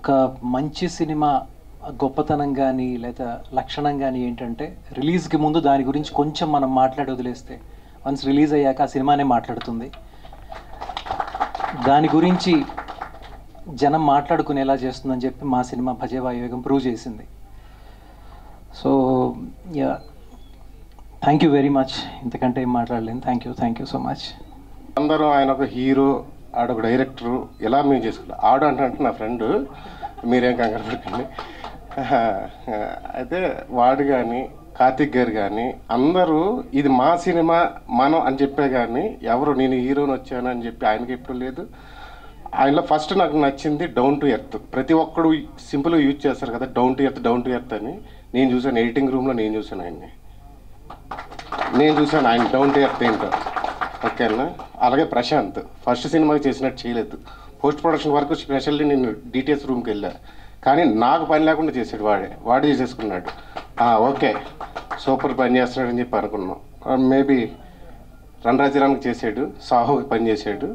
ఒక మంచి సినిమా గొప్పతనం కానీ లేదా లక్షణం కానీ ఏంటంటే రిలీజ్కి ముందు దాని గురించి కొంచెం మనం మాట్లాడి వదిలేస్తే వన్స్ రిలీజ్ అయ్యాక ఆ సినిమానే మాట్లాడుతుంది. దాని గురించి జనం మాట్లాడుకునేలా చేస్తుందని చెప్పి మా సినిమా భజే వాయువేగం ప్రూవ్ చేసింది. So yeah, thank you very much. ఇంతకంటే ఏం మాట్లాడలేను. Thank you so much. అందరూ ఆయన ఒక హీరో, ఆడొక డైరెక్టరు, ఎలా మేము చేసుకున్నాం. ఆడు అంటే నా ఫ్రెండ్, మీరేం కంగారు పడకండి. అయితే వాడు కానీ కార్తిక్ గారు కానీ అందరూ ఇది మా సినిమా మనం అని చెప్పే కానీ ఎవరు నేను హీరోని వచ్చాను అని చెప్పి ఆయనకి ఎప్పుడు లేదు. ఆయనలో ఫస్ట్ నాకు నచ్చింది డౌన్ టు ఎర్త్. ప్రతి ఒక్కడు సింపుల్గా యూజ్ చేస్తారు కదా, డౌన్ టు ఎర్త్ అని. నేను చూసాను ఎడిటింగ్ రూమ్లో, నేను చూసాను ఆయన డౌన్ టు ఎర్త్ ఏంటో. ఓకేనా? అలాగే ప్రశాంత్ ఫస్ట్ సినిమాకి చేసినట్టు చేయలేదు. పోస్ట్ ప్రొడక్షన్ వరకు స్పెషల్లీ నేను డిటిఎస్ రూమ్కి వెళ్ళా, కానీ నాకు పని లేకుండా చేసాడు. వాడే చేసేసుకున్నాడు. ఓకే, సూపర్ పని చేస్తున్నాడని చెప్పి అనుకున్నాం. మేబీ రణరాజరానికి చేసాడు, సాహోకి పని చేశాడు.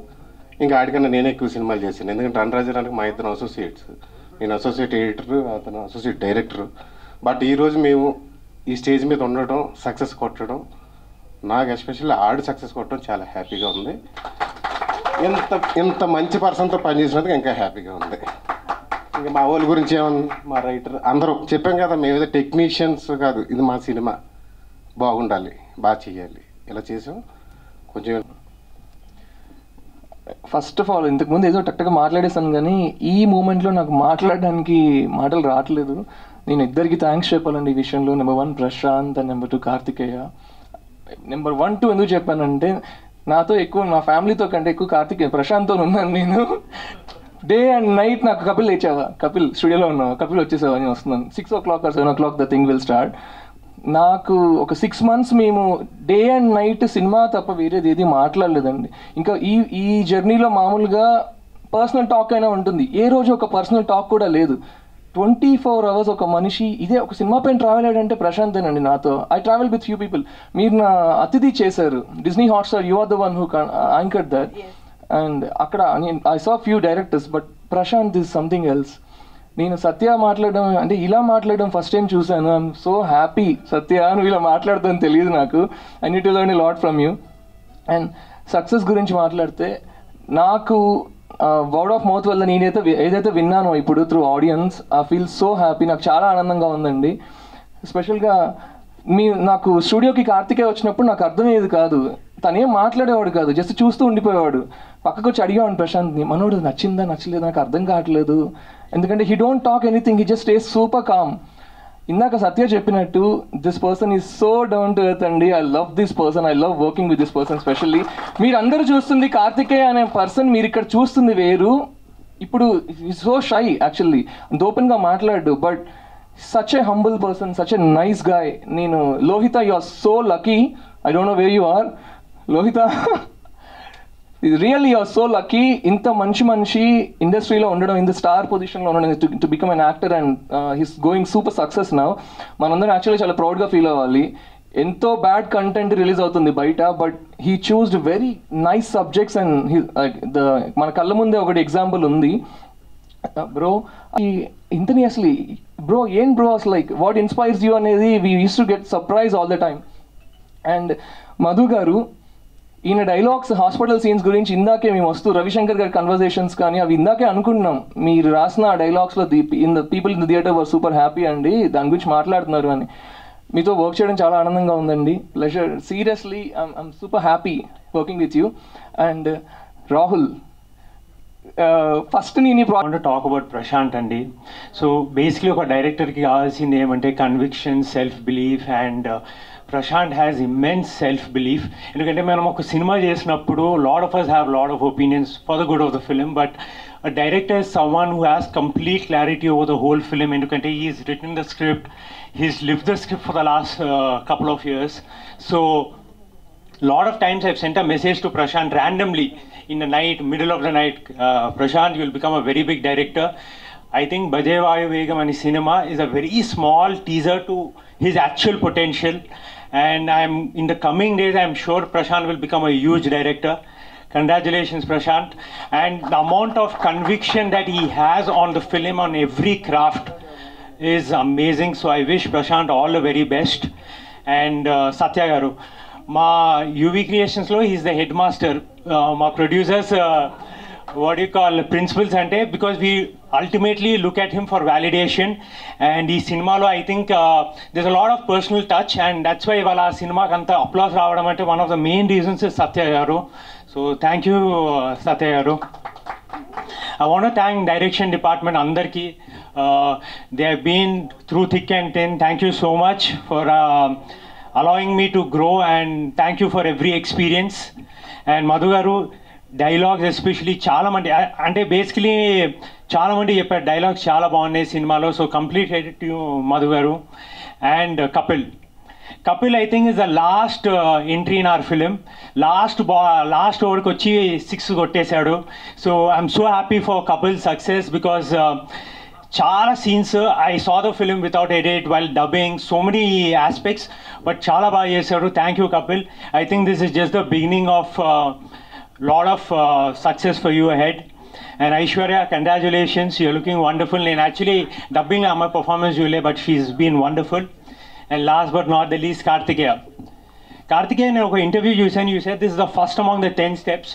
ఇంకా ఆడికన్నా నేనే ఎక్కువ సినిమాలు చేశాను. ఎందుకంటే రణరాజరానికి మా ఇద్దరు అసోసియేట్స్. నేను అసోసియేట్ ఎడిటరు, అతను అసోసియేట్ డైరెక్టరు. బట్ ఈరోజు మేము ఈ స్టేజ్ మీద ఉండటం, సక్సెస్ కొట్టడం, నాకు ఎస్పెషల్లీ ఆడు సక్సెస్ కొట్టడం చాలా హ్యాపీగా ఉంది. ఇంత మంచి పర్సన్తో పనిచేసినందుకు ఇంకా హ్యాపీగా ఉంది. ఇంకా మా వాళ్ళ గురించి ఏమన్నా, మా రైటర్ అందరూ చెప్పాం కదా, మేమేదో టెక్నీషియన్స్ కాదు, ఇది మా సినిమా, బాగుండాలి, బాగా చేయాలి, ఇలా చేసాం. కొంచెం ఫస్ట్ ఆఫ్ ఆల్ ఇంతకుముందు ఏదో టక్టగా మాట్లాడేసాను, కానీ ఈ మూమెంట్లో నాకు మాట్లాడడానికి మాటలు రావట్లేదు. నేను ఇద్దరికి థ్యాంక్స్ చెప్పాలండి ఈ విషయంలో. Number 1 Prashanth and number 2 Karthikeya. Number 1, 2 ఎందుకు చెప్పానంటే, నాతో ఎక్కువ, నా ఫ్యామిలీతో కంటే ఎక్కువ కార్తికేయ ప్రశాంత్తో ఉన్నాను నేను. డే అండ్ నైట్ నాకు కపిల్ లేచావా, కపిల్ స్టూడియోలో ఉన్నావా, కపిల్ వచ్చేసావా, నేను వస్తున్నాను. 6 o'clock or 7 o'clock the thing will start. నాకు ఒక 6 months మేము డే అండ్ నైట్ సినిమా తప్ప వేరేది ఏది మాట్లాడలేదండి. ఇంకా ఈ జర్నీలో మామూలుగా పర్సనల్ టాక్ అయినా ఉంటుంది, ఏ రోజు ఒక పర్సనల్ టాక్ కూడా లేదు. 24 hours ఒక మనిషి ఇదే ఒక సినిమా పైన ట్రావెల్ అయ్యాడంటే ప్రశాంతేనండి నాతో. I travel with few people. మీరు నా అతిథి చేశారు Disney Hotstar, you are the one who anchored that. And అక్కడ I saw few directors, but Prashanth is something else. నేను సత్య మాట్లాడడం అంటే ఇలా మాట్లాడడం ఫస్ట్ టైం చూశాను. I'm so happy. సత్య నువ్వు ఇలా మాట్లాడుతాను తెలియదు నాకు. I need to learn a lot from you. And success గురించి మాట్లాడితే, నాకు వర్డ్ ఆఫ్ మౌత్ వల్ల ఏదైతే విన్నానో ఇప్పుడు through audience, I feel so happy. నాకు చాలా ఆనందంగా ఉందండి. స్పెషల్గా నాకు స్టూడియోకి కార్తికేయ వచ్చినప్పుడు నాకు అర్థమయ్యేది కాదు, తనేం మాట్లాడేవాడు కాదు, జస్ట్ చూస్తూ ఉండిపోయేవాడు. పక్కకు వచ్చి అడిగేవాడు ప్రశాంత్ని, మనోడు నచ్చిందా నచ్చలేదా నాకు అర్థం కావట్లేదు. ఎందుకంటే he don't talk anything, he just stays super calm. ఇందాక సత్య చెప్పినట్టు, this person is so down to earth అండి. I love this person, I love working with this person. Specially మీరు అందరూ చూస్తుంది కార్తికేయ అనే పర్సన్, మీరు ఇక్కడ చూస్తుంది వేరు. ఇప్పుడు సో షై యాక్చువల్లీ, అంత ఓపెన్గా మాట్లాడు, but such a humble person, such a nice guy. నేను Lohitha, you are so lucky. I don't know where you are Lohitha. Really you're so lucky. ఇంత మంచి మనిషి ఇండస్ట్రీలో ఉండడం, ఇంత స్టార్ పొజిషన్లో ఉండడం, to become an actor and he's going super success now. మనందరం యాక్చువల్లీ చాలా ప్రౌడ్గా ఫీల్ అవ్వాలి. ఎంతో బ్యాడ్ కంటెంట్ రిలీజ్ అవుతుంది బయట, but he చూస్డ్ very nice subjects. And మన కళ్ళ ముందే ఒకటి ఎగ్జాంపుల్ ఉంది. బ్రో ఇంతని అసలు బ్రో ఏం బ్రో అసలు లైక్ వాట్ ఇన్స్పైర్స్ యూ అనేది we use to get surprise all the time. And Madhu గారు, ఈయన డైలాగ్స్, హాస్పిటల్ సీన్స్ గురించి ఇందాకే మేము వస్తూ రవిశంకర్ గారి కన్వర్జేషన్స్ కానీ అవి ఇందాకే అనుకుంటున్నాం. మీరు రాసిన ఆ డైలాగ్స్లో people in the theatre were super happy అండి, దాని గురించి మాట్లాడుతున్నారు అని. మీతో వర్క్ చేయడం చాలా ఆనందంగా ఉందండి. Pleasure. Seriously I'm super happy working with you. And Rahul, first నేను టాక్ అబౌట్ ప్రశాంత్ అండి. సో బేసిక్లీ ఒక డైరెక్టర్కి కావాల్సింది ఏమంటే conviction, self belief. And Prashanth has immense self belief. ఎందుకంటే మనం ఒక సినిమా చేసినప్పుడు lot of us have lot of opinions for the good of the film, but a director is someone who has complete clarity over the whole film. ఎందుకంటే he's written the script, he's lived the script for the last couple of years. So lot of times I've sent a message to Prashant randomly in the night, middle of the night, Prashant, you will become a very big director. I think Bhaje Vaayuvegam ani cinema is a very small teaser to his actual potential. And in the coming days, I'm sure Prashant will become a huge director. Congratulations, Prashant. And the amount of conviction that he has on the film, on every craft, is amazing. So I wish Prashant all the very best. And Satya Garu, ma UV Creations lo, he's the headmaster. Ma producers, what do you call, principals ante, because we ultimately look at him for validation. And ఈ సినిమాలో I think there's a lot of personal touch, and that's why ఇవాళ ఆ సినిమాకి అంత applause రావడం అంటే one of the main reasons is Satya Garu. So thank you, Satya Garu. I want to thank direction department andarki. They have been through thick and thin. Thank you so much for allowing me to grow, and thank you for every experience. And Madhu Garu, dialogues especially చాలా మంది అంటే basically చాలా మంది చెప్పారు dialogues చాలా బాగున్నాయి సినిమాలో. So complete credit to Madhu గారు. And Kapil I think is the last entry in our film. Last ఓవర్కి వచ్చి 6 కొట్టేశాడు. So I'm so happy for Kapil success because చాలా scenes I saw the film without edit while dubbing so many aspects, but చాలా బాగా చేశాడు. Thank you Kapil. I think this is just the beginning of lot of success for you ahead. And Aishwarya, congratulations, you're looking wonderful. And actually dubbing my performance Julie, but she's been wonderful. And last but not the least, Kartikeya, in an interview you said this is the first among the 10 steps.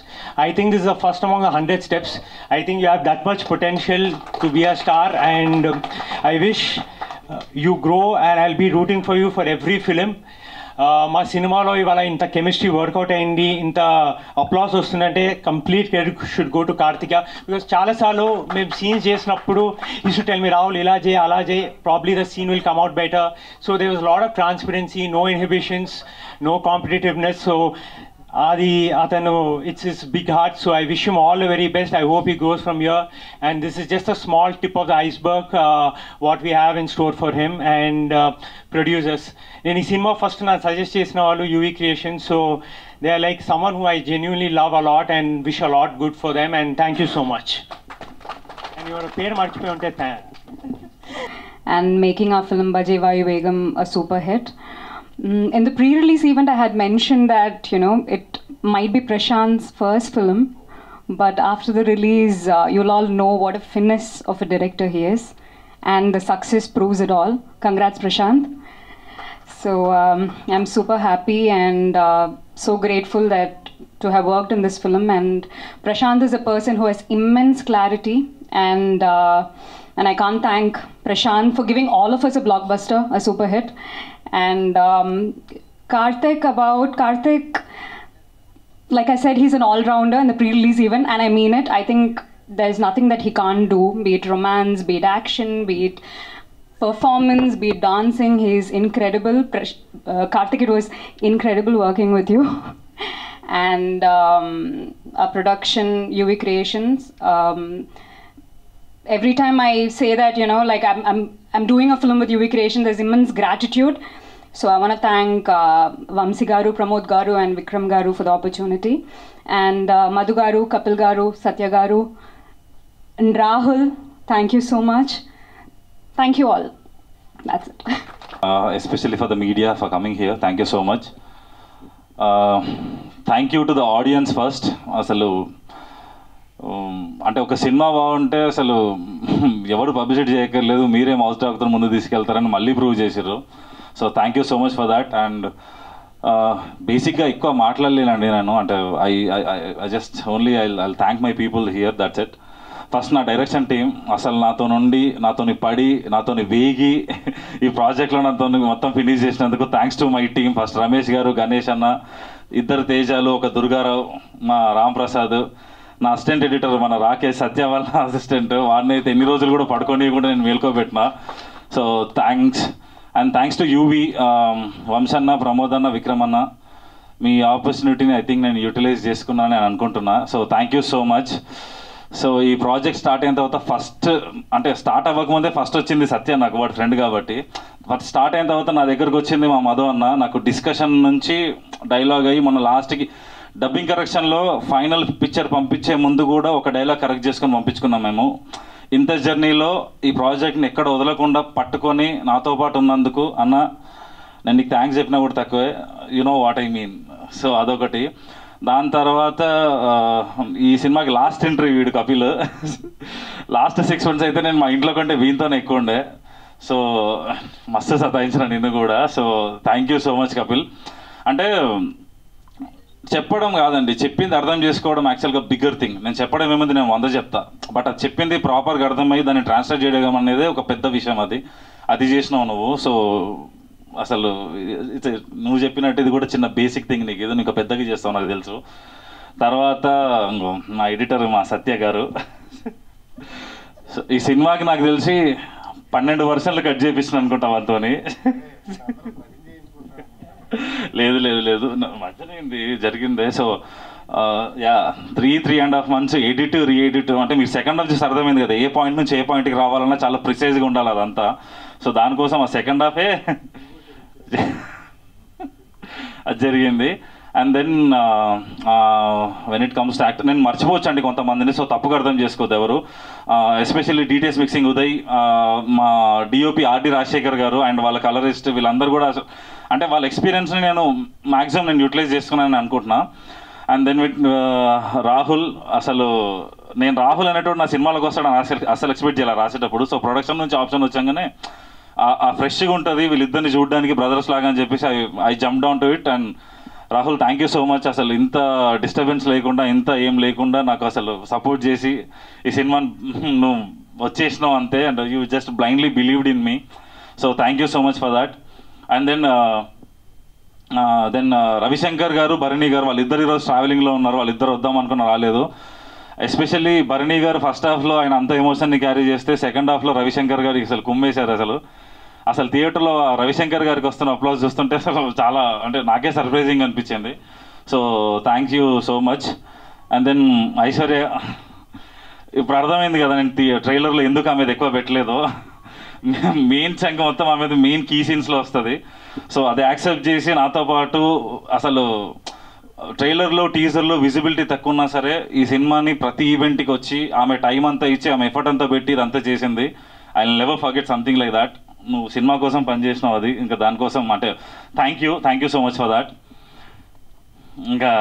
I think this is the first among the 100 steps. I think you have that much potential to be a star, and I wish you grow, and I'll be rooting for you for every film. మా సినిమాలో ఇవాళ ఇంత chemistry work out అయింది, ఇంత applause వస్తుందంటే complete credit should go to Karthika. Because చాలాసార్లు మేము scenes చేసినప్పుడు you should tell me Rahul ఇలా చేయి అలా చేయి, probably the scene will come out better. So there was lot of transparency, no inhibitions, no competitiveness. So అది అతను it's his big heart. So I wish him all the very best. I hope he grows from here, and this is just a small tip of the iceberg what we have in store for him. And producers, నేను ఈ cinema first నాకు suggest చేసిన వాళ్ళు UV Creations. So they are like someone who I genuinely love a lot and wish a lot good for them, and thank you so much. And your పేరు మర్చిపోయి ఉంటే and making our film Bajee Vayu Begum a super hit. In the pre-release event, I had mentioned that, you know, it might be Prashant's first film, but after the release, you'll all know what a finesse of a director he is, and the success proves it all. Congrats, Prashant. So I'm super happy and so grateful that to have worked in this film. And Prashant is a person who has immense clarity, and I can't thank Prashant for giving all of us a blockbuster, a super hit. And Karthik, like I said, he's an all-rounder in the pre-release event, and I mean it. I think there's nothing that he can't do, be it romance, be it action, be it performance, be it dancing. He's incredible. Karthik, it was incredible working with you. And our production, UV Creations, every time I say that, you know, like I'm doing a film with UV Creation, there's immense gratitude. So I want to thank Vamsi Garu, Pramod Garu and Vikram Garu for the opportunity. And Madhu Garu, Kapil Garu, Satya Garu, and Rahul, thank you so much. Thank you all. That's it. Especially for the media for coming here. Thank you so much. Thank you to the audience first. అసలు అంటే ఒక cinema బాగుంటే అసలు ఎవరు publicity చేయక్కర్లేదు, మీరే mouth టాక్తో ముందు తీసుకెళ్తారని మళ్ళీ ప్రూవ్ చేశారు. So thank you so much for that. And బేసిక్గా ఎక్కువ మాట్లాడలేనండి నేను, అంటే I just only I thank my people here, that's it. First నా డైరెక్షన్ టీం అసలు నాతోని పడి నాతోని వేగి ఈ ప్రాజెక్ట్లో నాతో మొత్తం ఫినిష్ చేసినందుకు thanks to my team. First Ramesh గారు, గణేష్ అన్న, 2 తేజాలు, ఒక దుర్గారావు, మా రామ్ ప్రసాద్, నా అసిస్టెంట్ ఎడిటర్ మన రాకేష్, సత్య వాళ్ళ అసిస్టెంట్, వాడిని అయితే ఎన్ని రోజులు కూడా పడుకోనియకుండా నేను మేల్కోబెట్టిన. So thanks. And thanks to UV, వంశన్న, ప్రమోద్ అన్న, విక్రమ్ అన్న. మీ ఆపర్చునిటీని ఐ థింక్ నేను యూటిలైజ్ చేసుకున్నాను అని అనుకుంటున్నా. So thank you so much. So ఈ ప్రాజెక్ట్ స్టార్ట్ అయిన తర్వాత ఫస్ట్, అంటే స్టార్ట్ అవ్వకముందే ఫస్ట్ వచ్చింది సత్య, నాకు వాడు ఫ్రెండ్ కాబట్టి. బట్ స్టార్ట్ అయిన తర్వాత నా దగ్గరకు వచ్చింది మా మధు అన్న. నాకు డిస్కషన్ నుంచి డైలాగ్ అయ్యి మొన్న లాస్ట్కి డబ్బింగ్ కరెక్షన్లో ఫైనల్ పిక్చర్ పంపించే ముందు కూడా ఒక డైలాగ్ కరెక్ట్ చేసుకొని పంపించుకున్నాం మేము. ఇంత జర్నీలో ఈ ప్రాజెక్ట్ని ఎక్కడ వదలకుండా పట్టుకొని నాతో పాటు ఉన్నందుకు అన్న, నేను నీకు థ్యాంక్స్ చెప్పినా కూడా తక్కువే, you know what I mean. So అదొకటి. దాని తర్వాత ఈ సినిమాకి లాస్ట్ ఎంట్రీ వీడు కపిల్. లాస్ట్ 6 months అయితే నేను మా ఇంట్లో కంటే వీనితోనే ఎక్కువ ఉండే. సో మస్తు సతాయించిన నిన్ను కూడా. So thank you so much Kapil. అంటే చెప్పడం కాదండి, చెప్పింది అర్థం చేసుకోవడం యాక్చువల్గా బిగ్గర్ థింగ్. నేను చెప్పడం ఏముంది, నేను 100 చెప్తా, బట్ అది చెప్పింది ప్రాపర్గా అర్థమయ్యి దాన్ని ట్రాన్స్లేట్ చేయడం అనేది ఒక పెద్ద విషయం. అది చేసినావు నువ్వు. సో అసలు నువ్వు చెప్పినట్టు ఇది కూడా చిన్న బేసిక్ థింగ్, నీకు ఏదో ఇంకా పెద్దగా చేస్తావు నాకు తెలుసు. తర్వాత మా ఎడిటర్ మా సత్య గారు, ఈ సినిమాకి నాకు తెలిసి 12 versions కట్ చేపిస్తున్నాను అనుకుంటా వాళ్ళతోని. లేదు మధ్యలో జరిగిందే. So yeah 3.5 months edit re-edit. అంటే మీరు సెకండ్ హాఫ్ చూసి అర్థమైంది కదా, ఏ పాయింట్ నుంచి ఏ పాయింట్కి రావాలన్నా చాలా ప్రిసైజ్గా ఉండాలి అదంతా. సో దానికోసం ఆ సెకండ్ హాఫే అది జరిగింది. And then when it comes to act, నేను మర్చిపోవచ్చు అండి కొంతమందిని, సో తప్పుగా అర్థం చేసుకోవద్దు ఎవరు. ఎస్పెషల్లీ డీటెయిల్స్ మిక్సింగ్ ఉదయ్, మా డిఓపి ఆర్డి రాజశేఖర్ గారు అండ్ వాళ్ళ కలరిస్ట్, వీళ్ళందరూ కూడా అంటే వాళ్ళ ఎక్స్పీరియన్స్ని నేను మ్యాక్సిమం నేను యూటిలైజ్ చేసుకున్నానని అనుకుంటున్నా. అండ్ దెన్ విత్ రాహుల్, అసలు నేను రాహుల్ అనేటువంటి నా సినిమాలకు వస్తాడని అసలు ఎక్స్పెక్ట్ చేయాలి రాసేటప్పుడు. సో ప్రొడక్షన్ నుంచి ఆప్షన్ వచ్చాగానే ఆ ఫ్రెష్గా ఉంటుంది వీళ్ళిద్దరిని చూడడానికి బ్రదర్స్ లాగా అని చెప్పేసి I jump down to it. And Rahul thank you so much. అసలు ఇంత డిస్టర్బెన్స్ లేకుండా, ఇంత ఏం లేకుండా నాకు అసలు సపోర్ట్ చేసి ఈ సినిమా నువ్వు వచ్చేసినావు అంతే. And you just blindly believed in me. So thank you so much for that. And then Ravishankar garu, Bharani గారు, వాళ్ళిద్దరు ఈరోజు ట్రావెలింగ్లో ఉన్నారు. వాళ్ళిద్దరు వద్దాం అనుకున్న రాలేదు. ఎస్పెషల్లీ భరణి గారు ఫస్ట్ హాఫ్లో ఆయన అంత ఎమోషన్ని క్యారీ చేస్తే, సెకండ్ హాఫ్లో రవిశంకర్ గారికి అసలు కుమ్మేశారు. అసలు థియేటర్లో రవిశంకర్ గారికి వస్తున్న అప్లాజ్ చూస్తుంటే అసలు చాలా, అంటే నాకే సర్ప్రైజింగ్ అనిపించింది. So thank you so much. And then Aishwarya, ఇప్పుడు అర్థమైంది కదా నేను ట్రైలర్లో ఎందుకు ఆమెది ఎక్కువ పెట్టలేదు. మెయిన్ చంక మొత్తం ఆమెది మెయిన్ కీ సీన్స్లో వస్తుంది. సో అది యాక్సెప్ట్ చేసి నాతో పాటు అసలు ట్రైలర్లో టీజర్లో విజిబిలిటీ తక్కువ ఉన్నా సరే ఈ సినిమాని ప్రతి ఈవెంట్కి వచ్చి ఆమె టైం అంతా ఇచ్చి ఆమె ఎఫర్ట్ అంతా పెట్టి ఇదంతా చేసింది. I will never forget something like that. నువ్వు సినిమా కోసం పనిచేసినావు, అది ఇంకా దానికోసం అంటే thank you so much for that. ఇంకా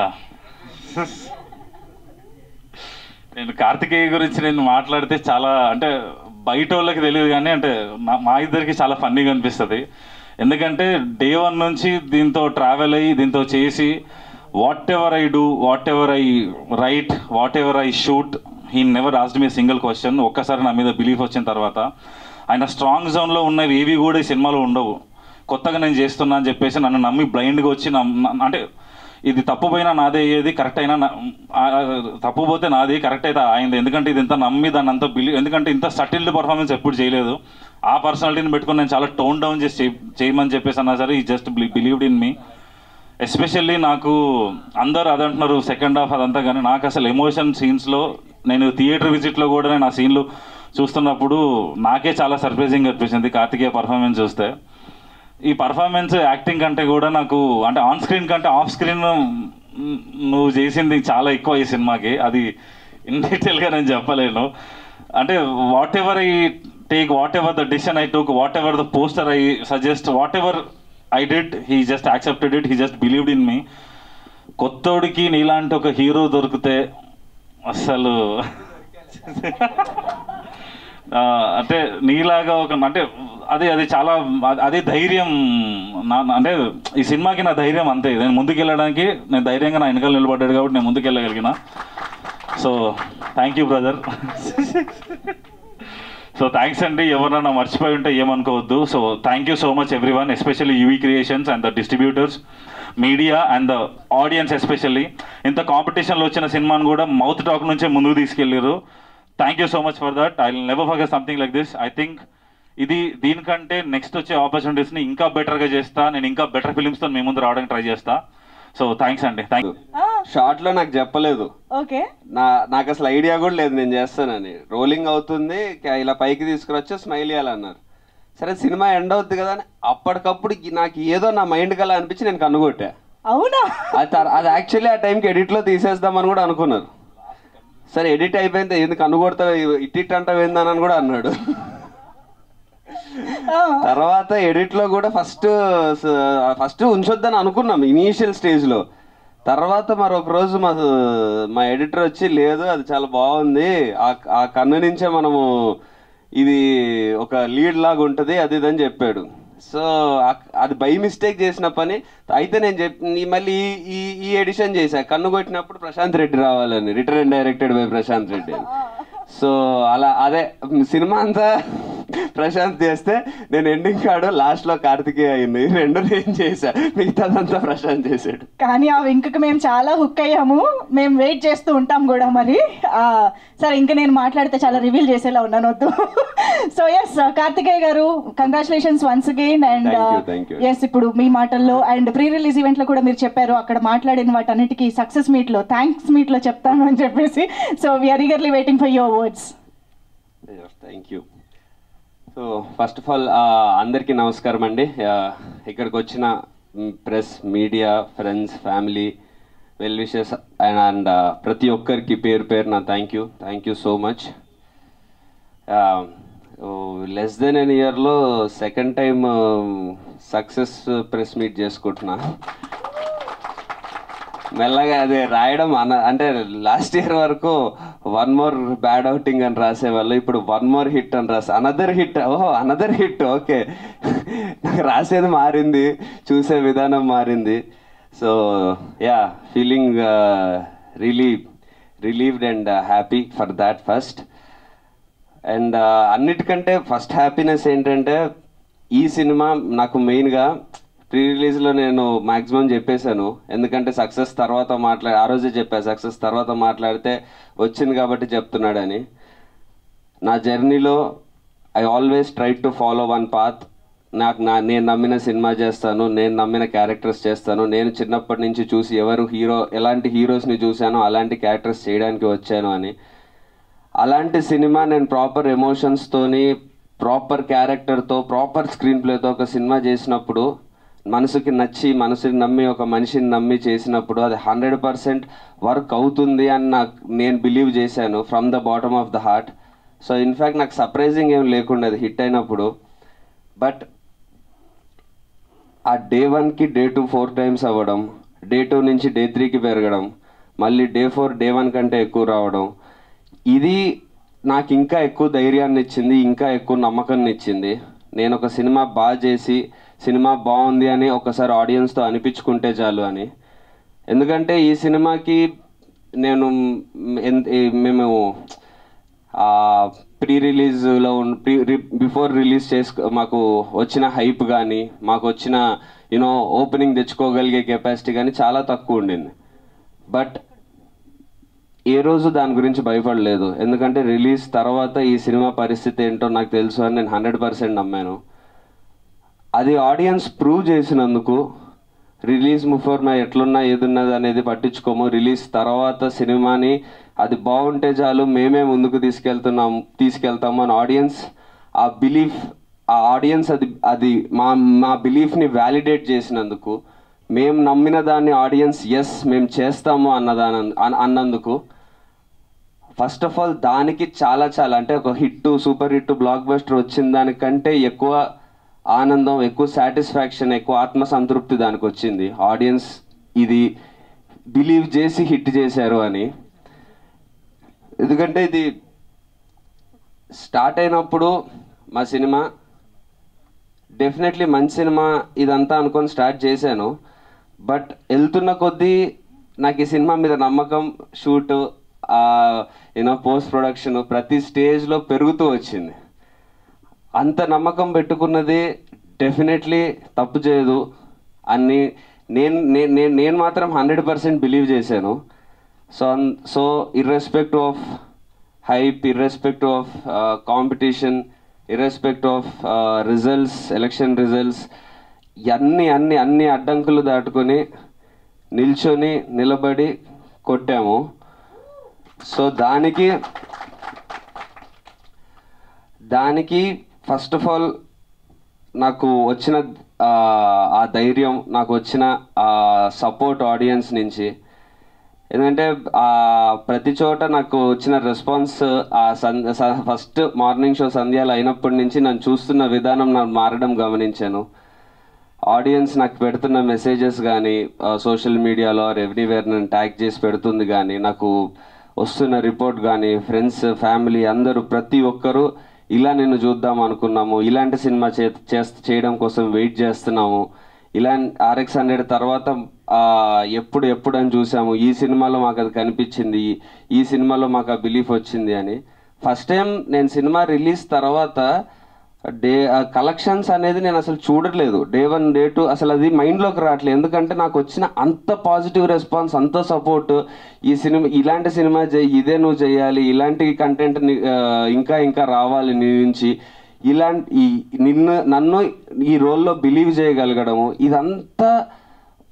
నేను కార్తికేయ గురించి నేను మాట్లాడితే చాలా, అంటే బయట వాళ్ళకి తెలియదు కానీ అంటే మా ఇద్దరికి చాలా ఫన్నీగా అనిపిస్తుంది. ఎందుకంటే డే 1 నుంచి దీంతో ట్రావెల్ అయ్యి దీంతో చేసి what ever I do, what ever I right, what ever I shoot, he never asked me single question. ఒక్కసారి నా మీద బిలీఫ్ వచ్చిన తర్వాత ఆయన స్ట్రాంగ్ జోన్లో ఉన్నవి ఏవి కూడా ఈ సినిమాలో ఉండవు. కొత్తగా నేను చేస్తున్నా అని చెప్పేసి నన్ను నమ్మి బ్లైండ్గా వచ్చి అంటే ఇది తప్పుపోయినా నాదే అయ్యేది, కరెక్ట్ అయినా తప్పుపోతే నాది, కరెక్ట్ అయితే అయింది. ఎందుకంటే ఇది ఇంత నమ్మి దాన్ని అంత ఎందుకంటే ఇంత సటిల్డ్ పర్ఫార్మెన్స్ ఎప్పుడు చేయలేదు. ఆ పర్సనాలిటీని పెట్టుకుని నేను చాలా టోన్ డౌన్ చేసి చేయమని చెప్పేసి అన్నా సరే ఈ just believed in me. Especially నాకు అందరూ అదంటున్నారు సెకండ్ హాఫ్ అదంతా, కానీ నాకు అసలు ఎమోషన్ సీన్స్లో నేను థియేటర్ విజిట్లో కూడా నేను ఆ సీన్లు చూస్తున్నప్పుడు నాకే చాలా సర్ప్రైజింగ్ అనిపించింది కార్తికేయ పర్ఫార్మెన్స్ చూస్తే. ఈ పర్ఫార్మెన్స్ యాక్టింగ్ కంటే కూడా నాకు అంటే ఆన్ స్క్రీన్ కంటే ఆఫ్ స్క్రీన్ నువ్వు చేసింది చాలా ఎక్కువ ఈ సినిమాకి. అది ఇన్ డీటెయిల్గా నేను చెప్పలేను. అంటే whatever I take, whatever the decision I took, whatever the poster I suggest, whatever I did, he just accepted it, he just believed in me. కొత్తోడికి నీలాంటి ఒక హీరో దొరికితే అసలు అంటే నీలాగా ఒక అంటే అది చాలా అది ధైర్యం అంటే ఈ సినిమాకి నా ధైర్యం అంతే. నేను ముందుకెళ్ళడానికి నేను ధైర్యంగా నా వెనకాల నిలబడ్డాడు కాబట్టి నేను ముందుకెళ్ళగలిగిన. So thank you brother. So thanks అండి. ఎవరన్నా మర్చిపోయి ఉంటే ఏమనుకోవద్దు. So thank you so much everyone, especially UV creations and the distributors, media and the audience. Especially ఇంత కాంపిటీషన్లో వచ్చిన సినిమాను కూడా మౌత్ టాక్ నుంచే ముందుకు తీసుకెళ్ళారు. Thank you so much for that. I will never forget something like this. I think దీనికంటే next వచ్చే ఆపర్చునిటీస్ని ఇంకా బెటర్గా చేస్తా, నేను ఇంకా బెటర్ ఫిలిమ్స్తో మీ ముందు రావడానికి ట్రై చేస్తా. సో థ్యాంక్స్ అండి. Thank you. షార్ట్లో నాకు చెప్పలేదు, నాకు అసలు ఐడియా కూడా లేదు నేను చేస్తానని. రోలింగ్ అవుతుంది, ఇలా పైకి తీసుకురొచ్చి స్మైల్ ఇవ్వాలన్నారు. సరే సినిమా ఎండ్ అవుతుంది కదా అని అప్పటికప్పుడు నాకు ఏదో నా మైండ్ కలా అనిపించి నేను కన్నుకొట్టా. అవునా? అది యాక్చువల్లీ ఆ టైంకి ఎడిట్లో తీసేద్దామని కూడా అనుకున్నారు. సరే ఎడిట్ అయిపోయింది, ఎందుకు కన్నుకొడతావు ఇట్ అంటావు ఏందని కూడా అన్నాడు. తర్వాత ఎడిట్లో కూడా ఫస్ట్ ఉంచొద్దని అనుకున్నాం ఇనీషియల్ స్టేజ్లో. తర్వాత మరొక రోజు మా ఎడిటర్ వచ్చి, లేదు అది చాలా బాగుంది, ఆ కన్ను నుంచే మనము ఇది ఒక లీడ్ లాగా ఉంటుంది అది ఇదని చెప్పాడు. సో అది బై మిస్టేక్ చేసిన పని. అయితే నేను మళ్ళీ ఈ ఎడిషన్ చేశా, కన్ను కొట్టినప్పుడు ప్రశాంత్ రెడ్డి రావాలని, return and directed by Prashanth Reddy అని. సో అలా అదే సినిమా అంతా ప్రశాంత్ చేస్తే నేను ఎండింగ్ కాడు లాస్ట్లో కార్తికేయ అయింది. రెండు నేను చేశా, మిగతాదంతా ప్రశాంత్ చేశాడు. కానీ ఆ వింకకి మేము చాలా హుక్ అయ్యాము, మేము వెయిట్ చేస్తూ ఉంటాం కూడా. మరి సరే, ఇంకా నేను మాట్లాడితే చాలా రివీల్ చేసేలా ఉన్నాను, వద్దు. So yes, Karthikeya garu, congratulations once again. And yes, ఇప్పుడు మీ మాటల్లో అండ్ ప్రీ రిలీజ్ ఈవెంట్లో కూడా మీరు చెప్పారు, అక్కడ మాట్లాడిన వాటన్నిటికీ సక్సెస్ మీట్లో, థ్యాంక్స్ మీట్లో చెప్తాను అని చెప్పేసి. So we're eagerly waiting for your words. Thank you. So first of all అందరికీ నమస్కారం అండి. ఇక్కడికి వచ్చిన press, media, friends, family, well wishes and ప్రతి ఒక్కరికి పేరు పేరున thank you so much. Less than an ఇయర్లో second time success press meet చేసుకుంటున్నా. మెల్లగా అదే రాయడం అంటే లాస్ట్ ఇయర్ వరకు 1 more బ్యాడ్ అవుటింగ్ అని రాసేవాళ్ళు, ఇప్పుడు 1 more హిట్ అని another hit. Another hit. Okay, నాకు రాసేది మారింది, చూసే విధానం మారింది. So yeah, feeling relieved and happy for that first. And అన్నిటికంటే ఫస్ట్ హ్యాపీనెస్ ఏంటంటే, ఈ సినిమా నాకు మెయిన్గా ప్రీ రిలీజ్లో నేను మ్యాక్సిమం చెప్పేశాను, ఎందుకంటే సక్సెస్ తర్వాత ఆ రోజే చెప్పాను, సక్సెస్ తర్వాత మాట్లాడితే వచ్చింది కాబట్టి చెప్తున్నాడని. నా జర్నీలో I always try to follow one path. నేను నమ్మిన సినిమా చేస్తాను, నేను నమ్మిన క్యారెక్టర్స్ చేస్తాను. నేను చిన్నప్పటి నుంచి చూసి ఎలాంటి హీరోస్ని చూశానో అలాంటి క్యారెక్టర్స్ చేయడానికి వచ్చాను అని. అలాంటి సినిమా నేను ప్రాపర్ ఎమోషన్స్తోని, ప్రాపర్ క్యారెక్టర్తో, ప్రాపర్ స్క్రీన్ ప్లేతో ఒక సినిమా చేసినప్పుడు, మనసుకి నచ్చి, మనసుని నమ్మి, ఒక మనిషిని నమ్మి చేసినప్పుడు అది 100% వర్క్ అవుతుంది అని నేను బిలీవ్ చేశాను from the bottom of the heart. So in fact నాకు సర్ప్రైజింగ్ ఏం లేకుండా అది హిట్ అయినప్పుడు. బట్ ఆ డే 1కి డే 2 4 times అవ్వడం, డే 2 నుంచి డే 3కి పెరగడం, మళ్ళీ డే 4 డే 1 కంటే ఎక్కువ రావడం, ఇది నాకు ఇంకా ఎక్కువ ధైర్యాన్ని ఇచ్చింది, ఇంకా ఎక్కువ నమ్మకాన్ని ఇచ్చింది. నేను ఒక సినిమా బాగా చేసి, సినిమా బాగుంది అని ఒకసారి ఆడియన్స్తో అనిపించుకుంటే చాలు అని. ఎందుకంటే ఈ సినిమాకి మేము ప్రీ రిలీజ్లో బిఫోర్ రిలీజ్ మాకు వచ్చిన హైప్ కానీ, మాకు వచ్చిన ఓపెనింగ్ తెచ్చుకోగలిగే కెపాసిటీ కానీ చాలా తక్కువ ఉండింది. బట్ ఏ రోజు దాని గురించి భయపడలేదు, ఎందుకంటే రిలీజ్ తర్వాత ఈ సినిమా పరిస్థితి ఏంటో నాకు తెలుసు అని నేను 100% నమ్మాను. అది ఆడియన్స్ ప్రూవ్ చేసినందుకు, రిలీజ్ బిఫోర్ ఎట్లున్నా ఏదున్నది అనేది పట్టించుకోము, రిలీజ్ తర్వాత సినిమాని అది బాగుంటే చాలు, మేమే ముందుకు తీసుకెళ్తాము అని ఆడియన్స్ అది మా బిలీఫ్ని వ్యాలిడేట్ చేసినందుకు, మేము నమ్మిన దాన్ని ఆడియన్స్ ఎస్ మేము చేస్తాము అన్నందుకు, ఫస్ట్ ఆఫ్ ఆల్ దానికి చాలా అంటే ఒక సూపర్ హిట్, బ్లాక్ బస్టర్ వచ్చిన దానికంటే ఎక్కువ ఆనందం, ఎక్కువ సాటిస్ఫాక్షన్, ఎక్కువ ఆత్మసంతృప్తి దానికి వచ్చింది. ఆడియన్స్ ఇది బిలీవ్ చేసి హిట్ చేశారు అని. ఎందుకంటే ఇది స్టార్ట్ అయినప్పుడు మా సినిమా డెఫినెట్లీ మంచి సినిమా ఇదంతా అనుకొని స్టార్ట్ చేశాను. బట్ వెళ్తున్న కొద్దీ నాకు ఈ సినిమా మీద నమ్మకం, షూట్, పోస్ట్ ప్రొడక్షన్ ప్రతి స్టేజ్లో పెరుగుతూ వచ్చింది. అంత నమ్మకం పెట్టుకున్నది డెఫినెట్లీ తప్పు చేయదు అని నేను మాత్రం 100% బిలీవ్ చేశాను. So irrespective of hype, irrespective of competition, irrespective of results, election results, అన్ని అడ్డంకులు దాటుకొని నిలబడి కొట్టాము. సో దానికి ఫస్ట్ ఆఫ్ ఆల్ నాకు వచ్చిన ఆ ధైర్యం, నాకు వచ్చిన సపోర్ట్ ఆడియన్స్ నుంచి. ఎందుకంటే ప్రతి చోట నాకు వచ్చిన రెస్పాన్స్, ఫస్ట్ మార్నింగ్ షో సంధ్యాలు అయినప్పటి నుంచి నన్ను చూస్తున్న విధానం నాకు మారడం గమనించాను. ఆడియన్స్ నాకు పెడుతున్న మెసేజెస్ కానీ సోషల్ మీడియాలో ఎవ్రీవేర్ నన్ను ట్యాగ్ చేసి పెడుతుంది కానీ, నాకు వస్తున్న రిపోర్ట్ కానీ, ఫ్రెండ్స్ ఫ్యామిలీ అందరూ ప్రతి ఒక్కరూ ఇలా నిన్ను చూద్దాం అనుకున్నాము, ఇలాంటి సినిమా చేయడం కోసం వెయిట్ చేస్తున్నాము, ఇలా RX-100 తర్వాత ఎప్పుడు అని చూసాము, ఈ సినిమాలో మాకు అది కనిపించింది, ఈ సినిమాలో మాకు ఆ బిలీఫ్ వచ్చింది అని. ఫస్ట్ టైం నేను సినిమా రిలీజ్ తర్వాత కలెక్షన్స్ అనేది నేను అసలు చూడట్లేదు. Day 1 Day 2 అసలు అది మైండ్లోకి రావట్లేదు. ఎందుకంటే నాకు వచ్చిన అంత పాజిటివ్ రెస్పాన్స్, అంత సపోర్ట్, ఈ సినిమా ఇలాంటి సినిమా ఇదే నువ్వు చేయాలి, ఇలాంటి కంటెంట్ ఇంకా రావాలి నీ నుంచి, ఇలాంటి నన్ను ఈ రోల్లో బిలీవ్ చేయగలగడము, ఇదంతా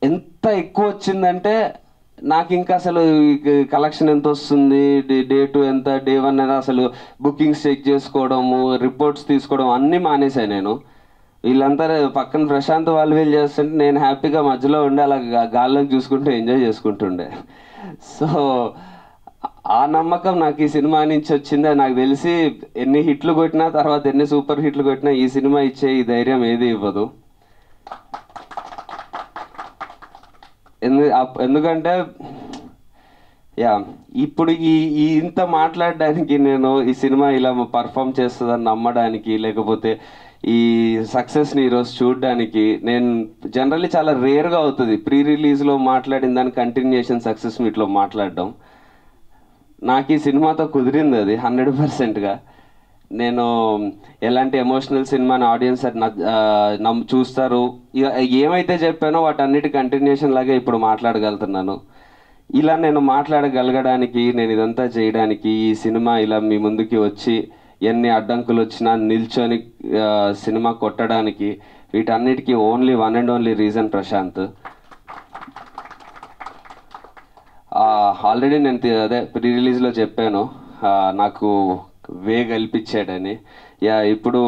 ఎంత ఎక్కువ వచ్చిందంటే నాకు ఇంకా అసలు కలెక్షన్ ఎంత వస్తుంది, Day 2 ఎంత, Day 1 ఎంత, అసలు బుకింగ్స్ చెక్ చేసుకోవడము, రిపోర్ట్స్ తీసుకోవడం అన్నీ మానేశాను నేను. వీళ్ళంతా పక్కన ప్రశాంత్ వాళ్ళు వీళ్ళు చేస్తుంటే నేను హ్యాపీగా మధ్యలో ఉండి అలా గాల్లోకి చూసుకుంటూ ఎంజాయ్ చేసుకుంటుండే. సో ఆ నమ్మకం నాకు ఈ సినిమా నుంచి వచ్చింది. నాకు తెలిసి ఎన్ని హిట్లు కొట్టినా, తర్వాత ఎన్ని సూపర్ హిట్లు కొట్టినా ఈ సినిమా ఇచ్చే ఈ ధైర్యం ఏది ఇవ్వదు. ఎందుకంటే ఇప్పుడు ఇంత మాట్లాడడానికి, నేను ఈ సినిమా ఇలా పర్ఫామ్ చేస్తుందని నమ్మడానికి, లేకపోతే ఈ సక్సెస్ని ఈరోజు చూడడానికి, నేను జనరల్లీ చాలా రేర్గా అవుతుంది ప్రీ రిలీజ్లో మాట్లాడిన దాని కంటిన్యూషన్ సక్సెస్ మీట్లో మాట్లాడడం. నాకు ఈ సినిమాతో కుదిరింది అది 100%గా. నేను ఎలాంటి ఎమోషనల్ సినిమాని ఆడియన్స్ చూస్తారు, ఏమైతే చెప్పానో వాటన్నిటి కంటిన్యూషన్ లాగే ఇప్పుడు మాట్లాడగలుగుతున్నాను. ఇలా నేను మాట్లాడగలగడానికి, నేను ఇదంతా చేయడానికి, ఈ సినిమా ఇలా మీ ముందుకి వచ్చి ఎన్ని అడ్డంకులు వచ్చినా నిల్చొని సినిమా కొట్టడానికి, వీటన్నిటికీ only one and only reason Prashanth. Already నేను అదే ప్రీ రిలీజ్లో చెప్పాను, నాకు వే కల్పించాడని. ఇప్పుడు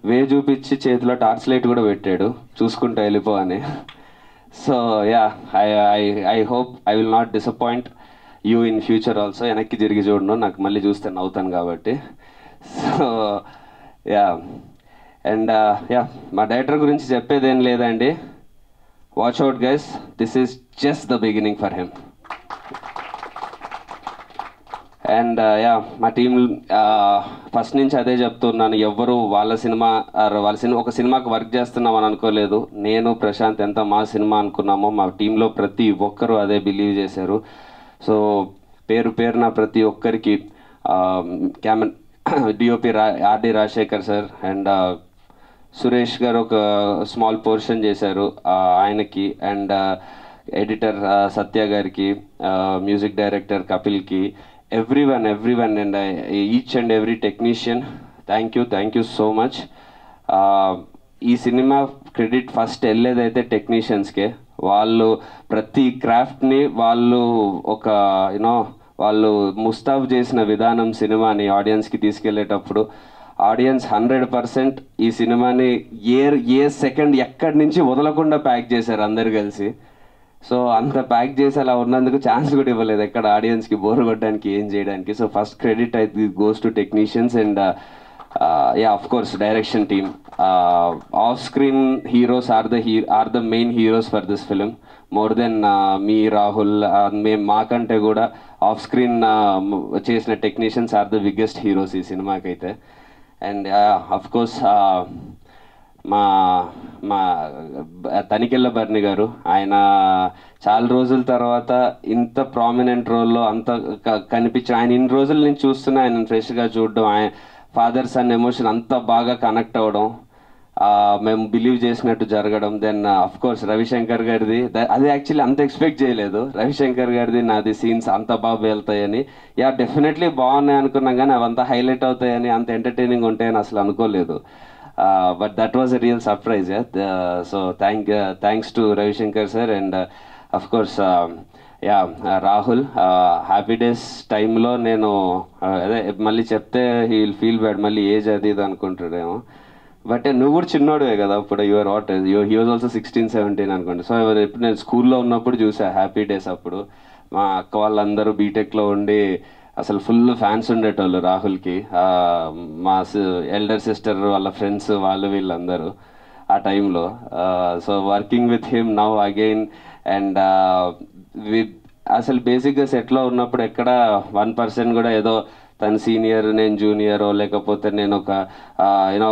వే చూపించి చేతిలో టార్చ్ లైట్ కూడా పెట్టాడు, చూసుకుంటూ వెళ్ళిపో అని. So I hope I will not disappoint you in future also. వెనక్కి తిరిగి చూడను, నాకు మళ్ళీ చూస్తే నవ్వుతాను కాబట్టి. సో అండ్ మా డైరెక్టర్ గురించి చెప్పేదేం లేదండి. Watch out guys, this is just the beginning for him. And మా టీం ఫస్ట్ నుంచి అదే చెప్తున్నాను, ఎవ్వరు వాళ్ళ సినిమా ఒక సినిమాకి వర్క్ చేస్తున్నామని అనుకోలేదు. నేను ప్రశాంత్ ఎంత మా సినిమా అనుకున్నామో మా టీంలో ప్రతి ఒక్కరూ అదే బిలీవ్ చేశారు. సో పేరున ప్రతి ఒక్కరికి DOP RD Rajasekhar sir and Suresh గారు ఒక స్మాల్ పోర్షన్ చేశారు ఆయనకి, అండ్ ఎడిటర్ సత్య గారికి, మ్యూజిక్ డైరెక్టర్ కపిల్కి, everyone and each and every technician, thank you so much. ఈ సినిమా క్రెడిట్ ఫస్ట్ వెళ్ళేదైతే టెక్నీషియన్స్కే. వాళ్ళు ప్రతి క్రాఫ్ట్ని వాళ్ళు ఒక వాళ్ళు ముస్తాబ్ చేసిన విధానం సినిమాని ఆడియన్స్కి తీసుకెళ్లేటప్పుడు ఆడియన్స్ 100% ఈ సినిమాని ఏ సెకండ్ ఎక్కడి నుంచి వదలకుండా ప్యాక్ చేశారు అందరు కలిసి. సో అంత ప్యాక్ చేసి అలా ఉన్నందుకు ఛాన్స్ కూడా ఇవ్వలేదు ఎక్కడ ఆడియన్స్కి బోర్ కొట్టడానికి, ఏం చేయడానికి. సో ఫస్ట్ క్రెడిట్ అయితే goes to technicians and of course direction team. Off screen heroes are the main heroes for this film, more than me Rahul. మేము మాకంటే కూడా ఆఫ్ స్క్రీన్ చేసిన technicians are the biggest heroes ఈ సినిమాకైతే. And of course మా తనికెళ్ళ బర్ని గారు, ఆయన చాలా రోజుల తర్వాత ఇంత ప్రామినెంట్ రోల్లో అంత కనిపించారు. ఆయన ఇన్ని రోజుల నుంచి చూస్తున్నా ఆయన ఫ్రెష్గా చూడడం, ఆయన ఫాదర్ సన్ ఎమోషన్ అంత బాగా కనెక్ట్ అవ్వడం, మేము బిలీవ్ చేసినట్టు జరగడం. దెన్ అఫ్ కోర్స్ రవిశంకర్ గారిది, అది యాక్చువల్లీ అంత ఎక్స్పెక్ట్ చేయలేదు. రవిశంకర్ గారిది నాది సీన్స్ అంత బాగా వెళ్తాయని, డెఫినెట్లీ బాగున్నాయి అనుకున్నాం, కానీ అవంతా హైలైట్ అవుతాయని, అంత ఎంటర్టైనింగ్ ఉంటాయని అసలు అనుకోలేదు. But that was a real surprise. So thanks to Ravi Shankar sir and of course Rahul. Happy Days time lo nenu ade malli chepte he will feel bad, malli age adi idu anukuntademo. But నువ్వు కూడా చిన్నోడే కదా అప్పుడు, your what he was also 16-17 అనుకోండి. So ఎప్పుడు నేను స్కూల్లో ఉన్నప్పుడు చూసా హ్యాపీ డేస్. అప్పుడు మా అక్క వాళ్ళందరూ బీటెక్లో ఉండి అసలు ఫుల్ ఫ్యాన్స్ ఉండేటోళ్ళు రాహుల్కి. మా ఎల్డర్ సిస్టర్ వాళ్ళ ఫ్రెండ్స్ వాళ్ళు వీళ్ళందరూ. టైంలో. So working with him now again and అసలు బేసిక్గా సెట్లో ఉన్నప్పుడు ఎక్కడ 1% కూడా ఏదో తను సీనియర్ నేను జూనియరో లేకపోతే నేను ఒక యూనో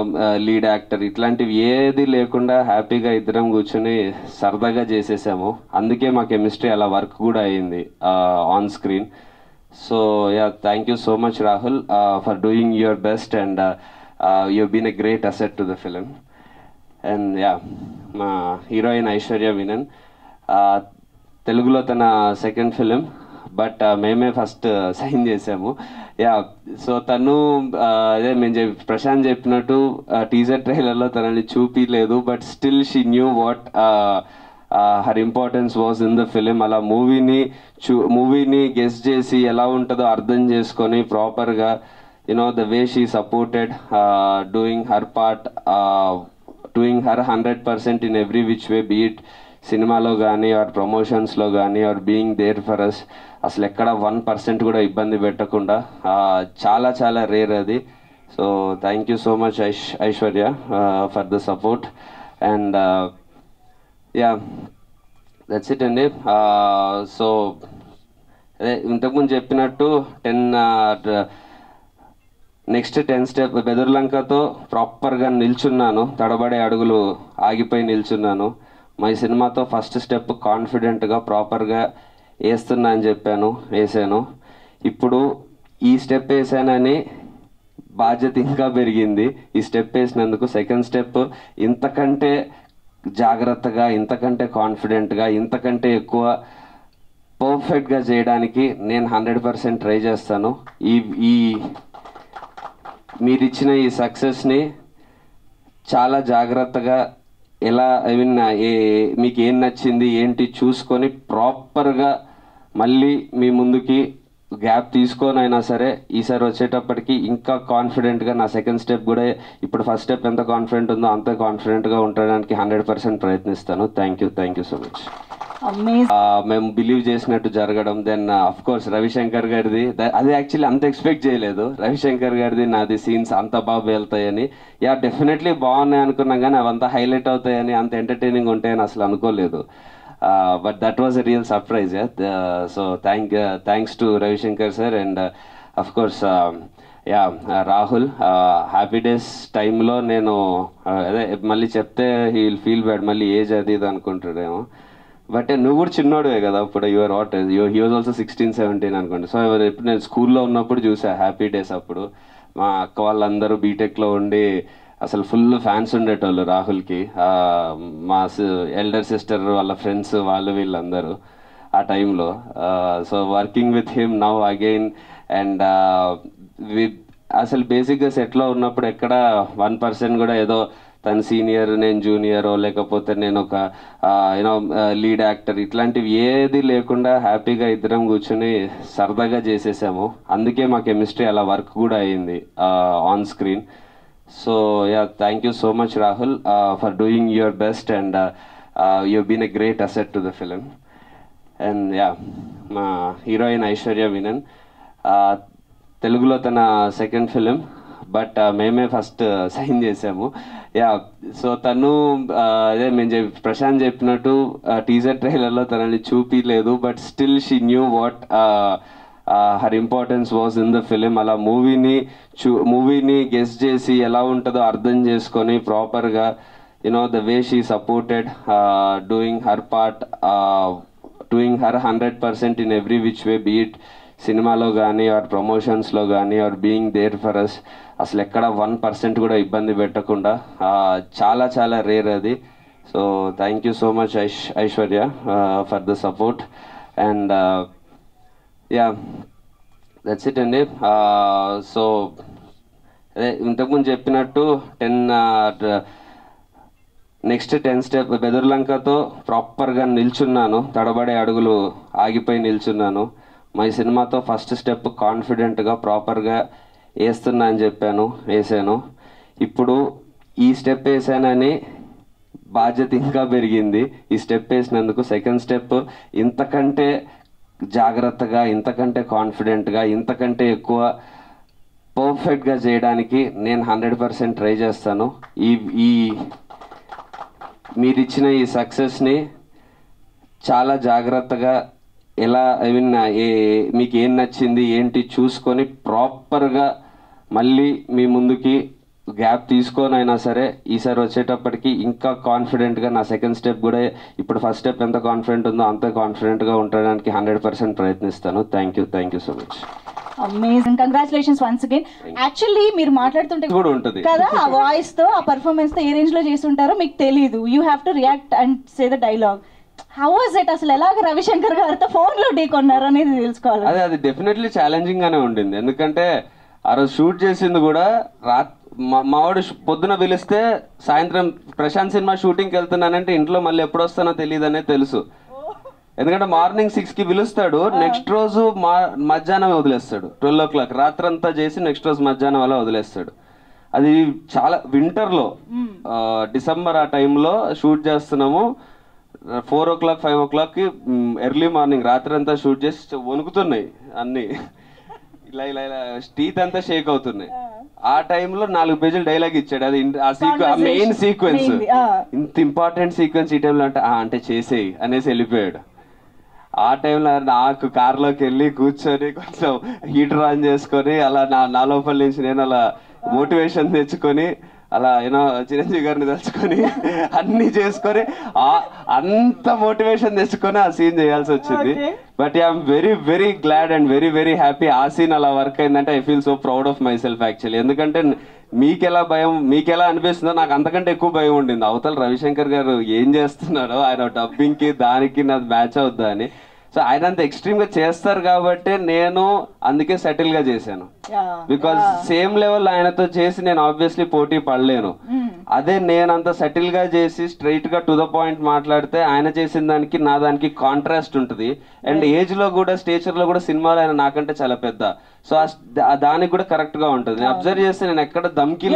లీడ్ యాక్టర్ ఇట్లాంటివి ఏది లేకుండా హ్యాపీగా ఇద్దరం కూర్చొని సరదాగా చేసేసాము. అందుకే మా కెమిస్ట్రీ అలా వర్క్ కూడా అయ్యింది on screen. So yeah, thank you so much Rahul for doing your best and you been a great asset to the film. And yeah, మా హీరోయిన్ ఐశ్వర్య మీనన్ తెలుగులో తన సెకండ్ ఫిలిం, బట్ మేమే ఫస్ట్ సైన్ చేసాము. యా, so తను అదే మేము ప్రశాంత్ చెప్పినట్టు టీజర్ ట్రైలర్లో తనని చూపించలేదు, but still she knew what her importance was in the film. అలా మూవీని గెస్ చేసి ఎలా ఉంటుందో అర్థం చేసుకొని ప్రాపర్గా you know the way she supported doing her part, doing her 100% in every which way, be it సినిమాలో కానీ ఆర్ ప్రమోషన్స్లో కానీ or being there for us. అసలు ఎక్కడ 1% కూడా ఇబ్బంది పెట్టకుండా చాలా చాలా రేర్ అది. So thank you so much Aishwarya for the support. And yeah, that's it అండి. సో అదే ఇంతకుముందు చెప్పినట్టు నెక్స్ట్ 10 స్టెప్ బెదుర్లంకతో ప్రాపర్గా నిల్చున్నాను, తడబడే అడుగులు ఆగిపోయి నిల్చున్నాను. మా సినిమాతో ఫస్ట్ స్టెప్ కాన్ఫిడెంట్గా ప్రాపర్గా వేస్తున్నా అని చెప్పాను, వేసాను. ఇప్పుడు ఈ స్టెప్ వేసానని బాధ్యత ఇంకా పెరిగింది. ఈ స్టెప్ వేసినందుకు సెకండ్ స్టెప్ ఇంతకంటే జాగ్రత్తగా, ఇంతకంటే కాన్ఫిడెంట్గా, ఇంతకంటే ఎక్కువ పర్ఫెక్ట్గా చేయడానికి నేను 100% ట్రై చేస్తాను. ఈ మీరిచ్చిన ఈ సక్సెస్ని చాలా జాగ్రత్తగా ఎలా మీకు ఏం నచ్చింది ఏంటి చూసుకొని ప్రాపర్గా మళ్ళీ మీ ముందుకి గ్యాప్ తీసుకొని అయినా సరే ఈసారి వచ్చేటప్పటికి ఇంకా కాన్ఫిడెంట్గా నా సెకండ్ స్టెప్ కూడా ఇప్పుడు ఫస్ట్ స్టెప్ ఎంత కాన్ఫిడెంట్ ఉందో అంత కాన్ఫిడెంట్గా ఉండడానికి 100% ప్రయత్నిస్తాను. Thank you so much. మేము బిలీవ్ చేసినట్టు జరగడం, దెన్ అఫ్ కోర్స్ రవిశంకర్ గారిది అది యాక్చువల్లీ అంత ఎక్స్పెక్ట్ చేయలేదు. రవిశంకర్ గారిది నాది సీన్స్ అంత బాగా వెళ్తాయని. యా, డెఫినెట్లీ బాగున్నాయి అనుకున్నాం, కానీ అవంతా హైలైట్ అవుతాయని, అంత ఎంటర్టైనింగ్ ఉంటాయని అసలు అనుకోలేదు. But that was a real surprise. So thanks to Ravishankar sir and of course yeah Rahul. Happy days టైంలో నేను అదే మళ్ళీ చెప్తే హీ విల్ ఫీల్ బ్యాడ్, మళ్ళీ ఏజ్ అది ఇది అనుకుంటాడేమో. బట్ నువ్వు కూడా చిన్నోడువే కదా అప్పుడు, your what he was also 16-17 అనుకోండి. సో ఎప్పుడు నేను స్కూల్లో ఉన్నప్పుడు చూసా హ్యాపీ డేస్. అప్పుడు మా అక్క వాళ్ళందరూ బీటెక్లో ఉండి అసలు ఫుల్ ఫ్యాన్స్ ఉండేటోళ్ళు రాహుల్కి. మా ఎల్డర్ సిస్టర్ వాళ్ళ ఫ్రెండ్స్ వీళ్ళందరూ ఆ టైంలో. So working with him now again and అసలు బేసిక్గా సెట్లో ఉన్నప్పుడు ఎక్కడ 1% కూడా ఏదో తను సీనియర్ నేను జూనియరో లేకపోతే నేను ఒక యూనో లీడ్ యాక్టర్ ఇట్లాంటివి ఏది లేకుండా హ్యాపీగా ఇద్దరం కూర్చొని సరదాగా చేసేసాము. అందుకే మా కెమిస్ట్రీ అలా వర్క్ కూడా అయ్యింది on screen. So yeah, thank you so much Rahul for doing your best and you been a great asset to the film. And yeah, మా హీరోయిన్ ఐశ్వర్య మీనన్ తెలుగులో తన సెకండ్ ఫిలిం, బట్ మేమే ఫస్ట్ సైన్ చేసాము. యా, so తను అదే మేము ప్రశాంత్ చెప్పినట్టు టీజర్ ట్రైలర్లో తనని చూపించలేదు, but still she knew what her importance was in the film. అలా మూవీని గెస్ చేసి ఎలా ఉంటుందో అర్థం చేసుకొని ప్రాపర్గా you know the way she supported, doing her part, doing her 100% in every which way, be it సినిమాలో కానీ ఆర్ ప్రమోషన్స్లో కానీ or being there for us. అసలు ఎక్కడ 1% కూడా ఇబ్బంది పెట్టకుండా చాలా చాలా రేర్ అది. So thank you so much Aishwarya for the support. And yeah, that's it అండి. సో అదే ఇంతకుముందు చెప్పినట్టు నెక్స్ట్ 10 స్టెప్ బెదుర్లంకతో ప్రాపర్గా నిల్చున్నాను, తడబడే అడుగులు ఆగిపోయి నిల్చున్నాను. మా సినిమాతో ఫస్ట్ స్టెప్ కాన్ఫిడెంట్గా ప్రాపర్గా వేస్తున్నా అని చెప్పాను, వేసాను. ఇప్పుడు ఈ స్టెప్ వేసానని బాధ్యత ఇంకా పెరిగింది. ఈ స్టెప్ వేసినందుకు సెకండ్ స్టెప్ ఇంతకంటే జాగ్రత్తగా, ఇంతకంటే కాన్ఫిడెంట్గా, ఇంతకంటే ఎక్కువ పర్ఫెక్ట్గా చేయడానికి నేను 100% ట్రై చేస్తాను. మీరు ఇచ్చిన ఈ సక్సెస్ని చాలా జాగ్రత్తగా ఎలా ఐ మీన్ మీకు ఏం నచ్చింది ఏంటి చూసుకొని ప్రాపర్గా మళ్ళీ మీ ముందుకి గ్యాప్ తీసుకొని అయినా సరే ఈసారి వచ్చేటప్పటికి ఇంకా కాన్ఫిడెంట్గా నా సెకండ్ స్టెప్ కూడా ఇప్పుడు ఫస్ట్ స్టెప్ ఎంత కాన్ఫిడెంట్ ఉందో అంత కాన్ఫిడెంట్గా ఉండడానికి 100% ప్రయత్నిస్తాను. Thank you so much. Amazing, congratulations once again. Actually మీరు మాట్లాడుతుంటే కూడా ఉంటుంది కదా, ఆ వాయిస్ తో ఆ పర్ఫార్మెన్స్ తో ఏ రేంజ్ లో చేస్తుంటారో మీకు తెలియదు. You have to react and say the dialogue. How was it? అసలు ఎలాగ రవిశంకర్ గారితో ఫోన్ లో ఢీ కొన్నారు అనేది తెలుసుకోవాలి. అది డెఫినెట్లీ ఛాలెంజింగ్ గానే ఉండింది. ఎందుకంటే ఆ రోజు షూట్ చేసింది కూడా మావాడు పొద్దున పిలిస్తే సాయంత్రం ప్రశాంత్ సినిమా షూటింగ్కి వెళ్తున్నానంటే ఇంట్లో మళ్ళీ ఎప్పుడు వస్తానో తెలియదు అనేది తెలుసు. ఎందుకంటే మార్నింగ్ 6కి పిలుస్తాడు, నెక్స్ట్ రోజు మధ్యాహ్నం వదిలేస్తాడు. 12 o'clock రాత్రంతా చేసి నెక్స్ట్ రోజు మధ్యాహ్నం అలా వదిలేస్తాడు. అది చాలా వింటర్లో డిసెంబర్ ఆ టైంలో షూట్ చేస్తున్నాము. 4 o'clock 5 o'clockకి ఎర్లీ మార్నింగ్ రాత్రి అంతా షూట్ చేసి వణుకుతున్నాయి అన్నీ, ఇలా ఇలా ఇలా టీత్ అంతా షేక్ అవుతున్నాయి. ఆ టైంలో 4 పేజీలు డైలాగ్ ఇచ్చాడు. అది ఆ మెయిన్ సీక్వెన్స్, ఇంత ఇంపార్టెంట్ సీక్వెన్స్ ఈ టైంలో అంటే చేసేయి అనేసి వెళ్ళిపోయాడు. ఆ టైంలో నాకు కార్లోకి వెళ్ళి కూర్చొని కొంచెం హీటర్ ఆన్ చేసుకొని అలా నా లోపల నుంచి నేను అలా మోటివేషన్ తెచ్చుకొని అలా ఏదో చిరంజీవి గారిని తలుచుకొని అన్ని చేసుకొని అంత మోటివేషన్ తెచ్చుకొని ఆ సీన్ చేయాల్సి వచ్చింది. But I'm very very glad and very very happy ఆ సీన్ అలా వర్క్ అయిందంటే I feel so proud of my self actually. ఎందుకంటే మీకెలా అనిపిస్తుందో నాకు అంతకంటే ఎక్కువ భయం ఉండింది. అవతల రవిశంకర్ గారు ఏం చేస్తున్నాడో, ఆయన డబ్బింగ్కి దానికి నాది మ్యాచ్ అవుద్దా అని. సో ఆయన అంత ఎక్స్ట్రీమ్ గా చేస్తారు కాబట్టి నేను అందుకే సెటిల్ గా చేశాను. బికాస్ సేమ్ లెవెల్ ఆయనతో చేసి నేను ఆబ్వియస్లీ పోటీ పడలేను. అదే నేను అంత సెటిల్ గా చేసి స్ట్రైట్ గా టు ద పాయింట్ మాట్లాడితే ఆయన చేసిన దానికి నా దానికి కాంట్రాస్ట్ ఉంటుంది. అండ్ ఏజ్ లో కూడా స్టేచర్ లో కూడా సినిమాలో ఆయన నాకంటే చాలా పెద్ద. సో దానికి కూడా కరెక్ట్ గా ఉంటుంది. నేను అబ్జర్వ్ చేస్తే నేను ఎక్కడ దమ్కి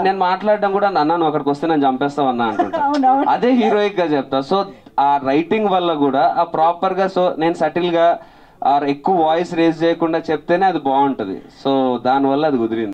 నేను మాట్లాడడం కూడా అన్నా నువ్వు అక్కడికి వస్తే నేను చంపేస్తావు అన్నా అంటుంటా. అదే హీరోయిక్ గా చెప్తా. సో ఆ రైటింగ్ వల్ల కూడా ఆ ప్రాపర్ గా సో నేను సటిల్ గా ఎక్కువ వాయిస్ రేజ్ చేయకుండా చెప్తేనే అది బాగుంటది. సో దానివల్ల అది కుదిరింది.